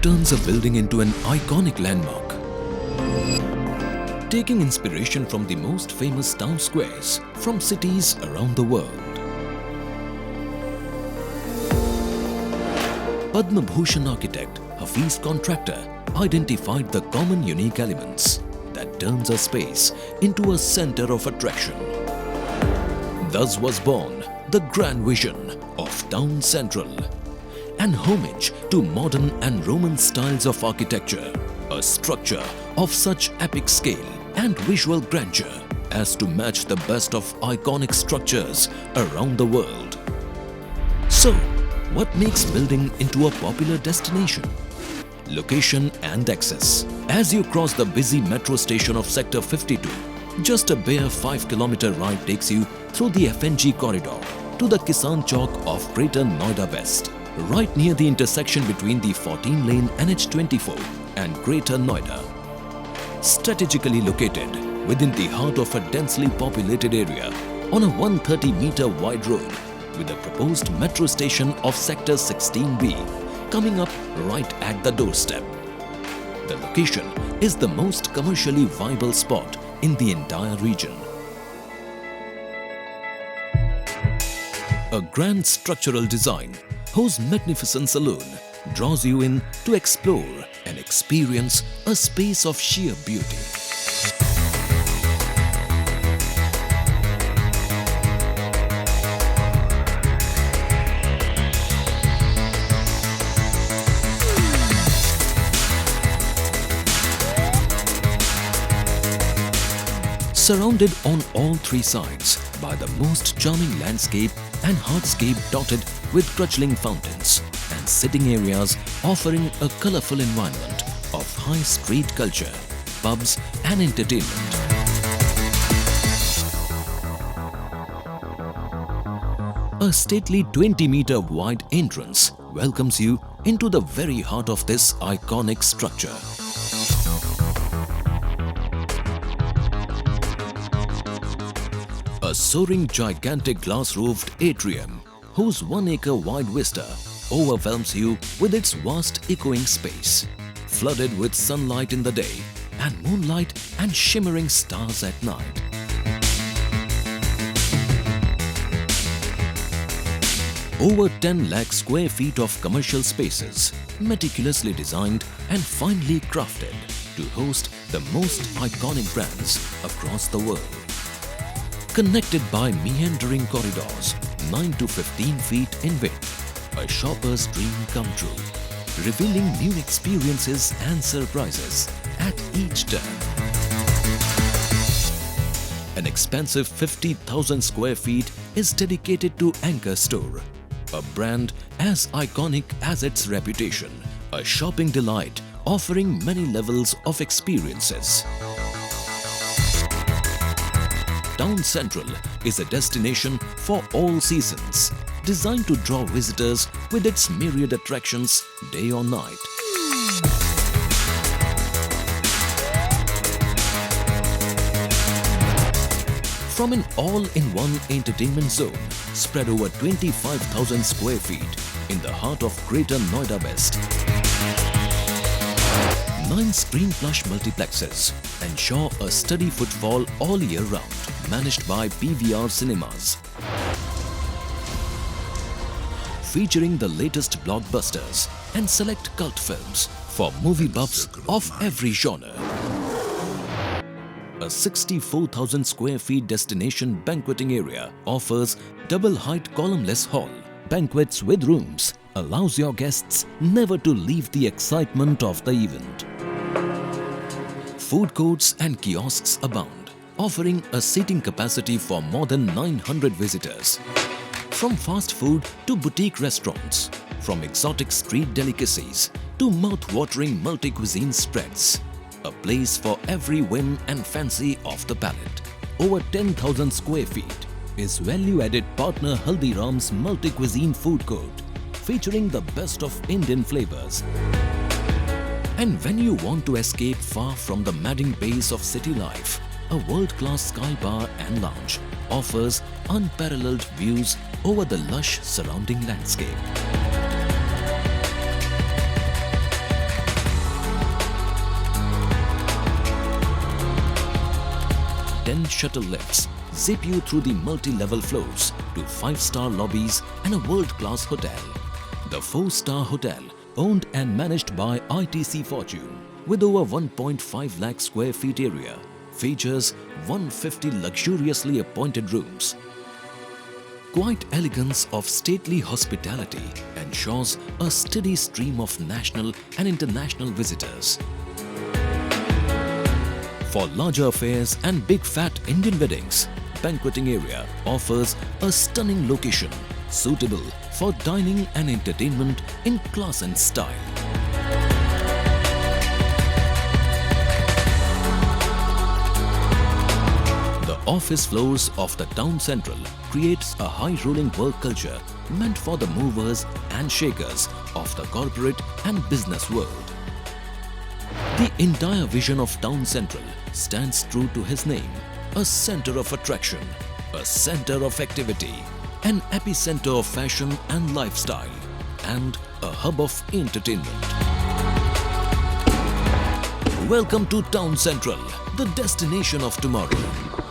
turns a building into an iconic landmark. Taking inspiration from the most famous town squares from cities around the world. Padma Bhushan architect Hafiz Contractor identified the common unique elements that turns a space into a center of attraction. Thus was born the grand vision of Town Central, an homage to modern and Roman styles of architecture, a structure of such epic scale and visual grandeur as to match the best of iconic structures around the world. So, what makes building into a popular destination? Location and access. As you cross the busy metro station of Sector 52, just a bare 5-kilometer ride takes you through the FNG corridor to the Kisan Chowk of Greater Noida West, right near the intersection between the 14-lane NH24 and Greater Noida. Strategically located within the heart of a densely populated area on a 130-meter wide road with the proposed metro station of Sector 16B coming up right at the doorstep. The location is the most commercially viable spot in the entire region. A grand structural design whose magnificence alone draws you in to explore and experience a space of sheer beauty. Surrounded on all three sides by the most charming landscape and hardscape dotted with crutchling fountains and sitting areas offering a colourful environment of high street culture, pubs and entertainment. A stately 20-meter wide entrance welcomes you into the very heart of this iconic structure. A soaring gigantic glass-roofed atrium whose 1-acre wide vista overwhelms you with its vast echoing space, flooded with sunlight in the day and moonlight and shimmering stars at night. Over 10 lakh square feet of commercial spaces, meticulously designed and finely crafted to host the most iconic brands across the world. Connected by meandering corridors, 9 to 15 feet in width, a shopper's dream come true, revealing new experiences and surprises at each turn. An expansive 50,000 square feet is dedicated to Anchor Store, a brand as iconic as its reputation, a shopping delight offering many levels of experiences. Town Central is a destination for all seasons, designed to draw visitors with its myriad attractions day or night. From an all-in-one entertainment zone spread over 25,000 square feet in the heart of Greater Noida West, 9 screen plush multiplexes ensure a steady footfall all year round, managed by PVR Cinemas. Featuring the latest blockbusters and select cult films for movie buffs of every genre. A 64,000 square feet destination banqueting area offers double-height columnless hall. Banquets with rooms allows your guests never to leave the excitement of the event. Food courts and kiosks abound, offering a seating capacity for more than 900 visitors. From fast food to boutique restaurants, from exotic street delicacies to mouth-watering multi-cuisine spreads, a place for every whim and fancy of the palate. Over 10,000 square feet is value-added partner Haldiram's multi-cuisine food court, featuring the best of Indian flavors. And when you want to escape far from the madding pace of city life, a world-class sky bar and lounge offers unparalleled views over the lush surrounding landscape. and shuttle lifts zip you through the multi-level floors to 5-star lobbies and a world-class hotel. The 4-star hotel, owned and managed by ITC Fortune, with over 1.5 lakh square feet area, features 150 luxuriously appointed rooms. Quiet elegance of stately hospitality ensures a steady stream of national and international visitors. For larger affairs and big fat Indian weddings, banqueting area offers a stunning location suitable for dining and entertainment in class and style. The office floors of the town central creates a high-rolling work culture meant for the movers and shakers of the corporate and business world. The entire vision of Town Central stands true to his name, a center of attraction, a center of activity, an epicenter of fashion and lifestyle, and a hub of entertainment. Welcome to Town Central, the destination of tomorrow.